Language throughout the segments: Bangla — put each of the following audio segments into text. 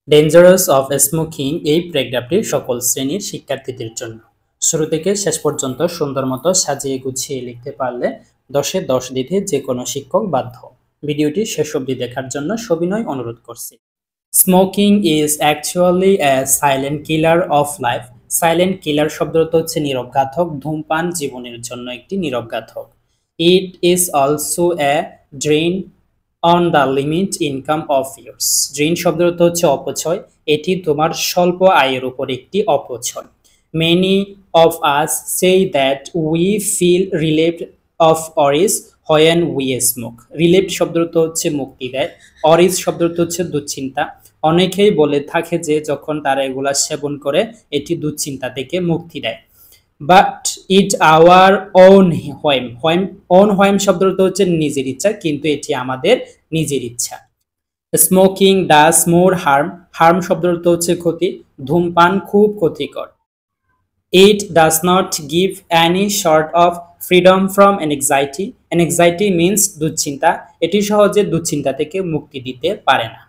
ডেঞ্জারাস অফ স্মোকিং এই প্যারাগ্রাফটি সকল শ্রেণীর শিক্ষার্থীদের জন্য। শুরু থেকে শেষ পর্যন্ত সুন্দর মতো সাজিয়ে গুছিয়ে লিখতে পারলে 10-এ 10 দিতে যে কোনো শিক্ষক বাধ্য। ভিডিওটি শেষ অবধি দেখার জন্য সবিনয় অনুরোধ করছি। Smoking is actually A silent killer of life. Silent killer শব্দটা হচ্ছে নীরব ঘাতক। ধূমপান জীবনের জন্য একটি নীরব ঘাতক। It is also a drain on the limit income of years. Drain শব্দটা হচ্ছে অপচয়। এটি তোমার স্বল্প আয়ের উপর একটি অপচয়। Many of us say that we feel relieved of worries when we smoke. Relieved শব্দটা হচ্ছে মুক্তি দেয়। অরিস শব্দটা হচ্ছে দুশ্চিন্তা। অনেকেই বলে থাকে যে যখন তারা এগুলা সেবন করে এটি দুশ্চিন্তা থেকে মুক্তি দেয়। But it our own whim. Own whim শব্দটা হচ্ছে নিজের ইচ্ছা, কিন্তু এটি আমাদের নিজের ইচ্ছা। Smoking does more harm. Harm শব্দটা হচ্ছে ক্ষতি। ধূমপান খুব ক্ষতিকর। It does not give any sort of freedom from anxiety. Anxiety means দুশ্চিন্তা। এটি সহজে দুশ্চিন্তা থেকে মুক্তি দিতে পারে না।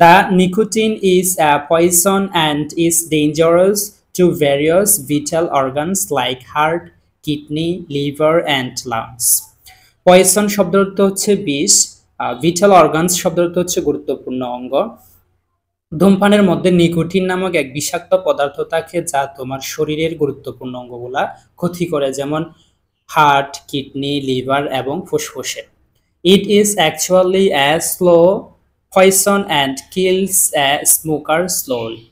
The nicotine is a poison and is dangerous to various vital organs like heart, kidney, liver and lungs. Poison শব্দটা হচ্ছে বিষ। ভিটাল অর্গানস শব্দটা হচ্ছে গুরুত্বপূর্ণ অঙ্গ। ধূমপানের মধ্যে নিকোটিন নামক এক বিষাক্ত পদার্থ থাকে যা তোমার শরীরের গুরুত্বপূর্ণ অঙ্গগুলা ক্ষতি করে, যেমন হার্ট, কিডনি, লিভার এবং ফুসফুসে। It is actually a slow poison and kills a smoker slowly.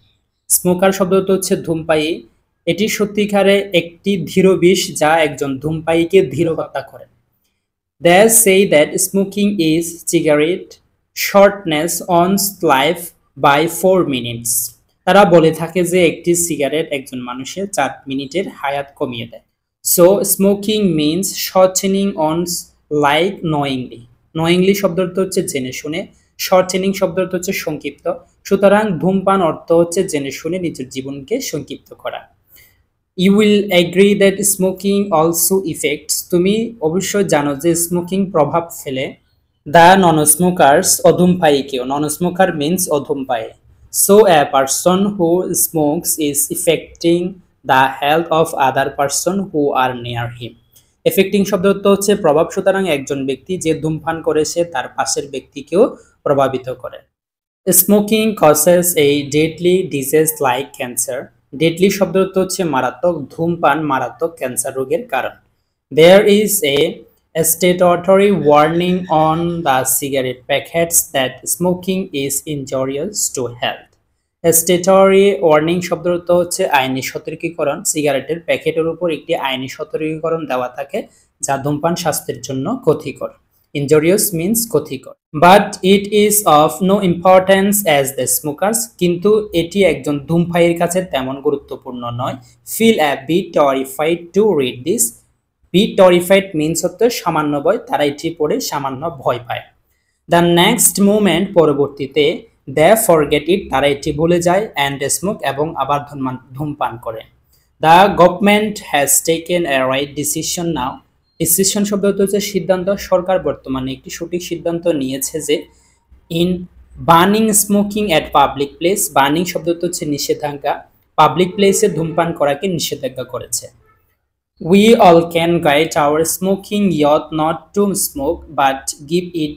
Smoker শব্দটা হচ্ছে ধূমপায়ী। এটি সত্যিকারে একটি ধীর বিষ যা একজন ধূমপায়ীকে ধীর হত্যা করে। They say that smoking is cigarette shortness one's life by 4 minutes. তারা বলে থাকে যে একটি সিগারেট একজন মানুষের 4 মিনিটের হায়াত কমিয়ে দেয়। So smoking means shortening one's life knowingly. knowingly শব্দটা হচ্ছে জেনে শুনে। শর্টেনিং শব্দটা হচ্ছে সংক্ষিপ্ত। সুতরাং ধূমপান অর্থ হচ্ছে জেনে শুনে নিজের জীবনকে সংক্ষিপ্ত করা। You will agree that smoking also affects. তুমি অবশ্যই জানো যে স্মোকিং প্রভাব ফেলে দ্য নন স্মোকার্স, অধূমপায়ীকেও। নন স্মোকার মিন্স অধূমপায়ী। So a person who smokes is affecting the health of other person who are near him. Affecting শব্দটা হচ্ছে প্রভাব। সুতরাং একজন ব্যক্তি যে ধূমপান করে সে তার পাশের ব্যক্তিকেও প্রভাবিত করে। Smoking causes a deadly disease like cancer. Deadly শব্দটা হচ্ছে মারাত্মক। ধূমপান মারাত্মক ক্যান্সার রোগের কারণ। There is a statutory warning on the cigarette packets that smoking is injurious to health. Statutory warning শব্দটা হচ্ছে আইনি সতর্কীকরণ। সিগারেটের প্যাকেটের উপর একটি আইনি সতর্কীকরণ দেওয়া থাকে যা ধূমপান স্বাস্থ্যের জন্য ক্ষতিকর। ইনজুরিয়াস মিন্স ক্ষতিকর। But it is of no importance as the smokers. কিন্তু এটি একজন ধূমপায়ীর কাছে তেমন গুরুত্বপূর্ণ নয়। Feel a bit terrified to read this. Bit terrified means হচ্ছে সামান্য ভয়। তারা এটি পড়ে সামান্য ভয় পায়। দ্য নেক্সট মুমেন্ট পরবর্তীতে দে ফরগেট ইট, তারা এটি ভুলে যায়, অ্যান্ড স্মোক এবং আবার ধূমপান করে। The government has taken A right decision now. Decision শব্দটা হচ্ছে সিদ্ধান্ত। সরকার বর্তমানে একটি সঠিক সিদ্ধান্ত নিয়েছে যে in burning smoking at public place. Burning শব্দটা হচ্ছে নিষেধাজ্ঞা। পাবলিক প্লেসে ধূমপান করাকে নিষেধাজ্ঞা করেছে। We all can guide our smoking youth not to smoke but give it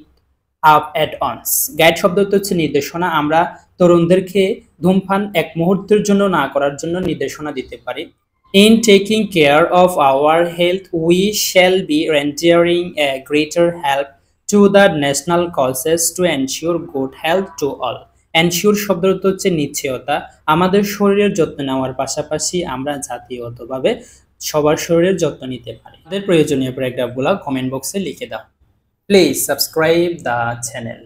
up at once. Guide শব্দটা হচ্ছে নির্দেশনা। আমরা তরুণদেরকে ধূমপান এক মুহূর্তের জন্য না করার জন্য নির্দেশনা দিতে পারি। In taking care of our health, we shall be rendering a greater help to the national causes to ensure good health to all. Ensure শব্দটা হচ্ছে নিশ্চয়তা। আমাদের শরীরের যত্ন নেওয়ার পাশাপাশি আমরা জাতীয়ভাবে সবার শরীরের যত্ন নিতে পারি। আমাদের প্রয়োজনীয় প্যারাগ্রাফগুলো কমেন্ট বক্সে লিখে দাও। Please subscribe the channel.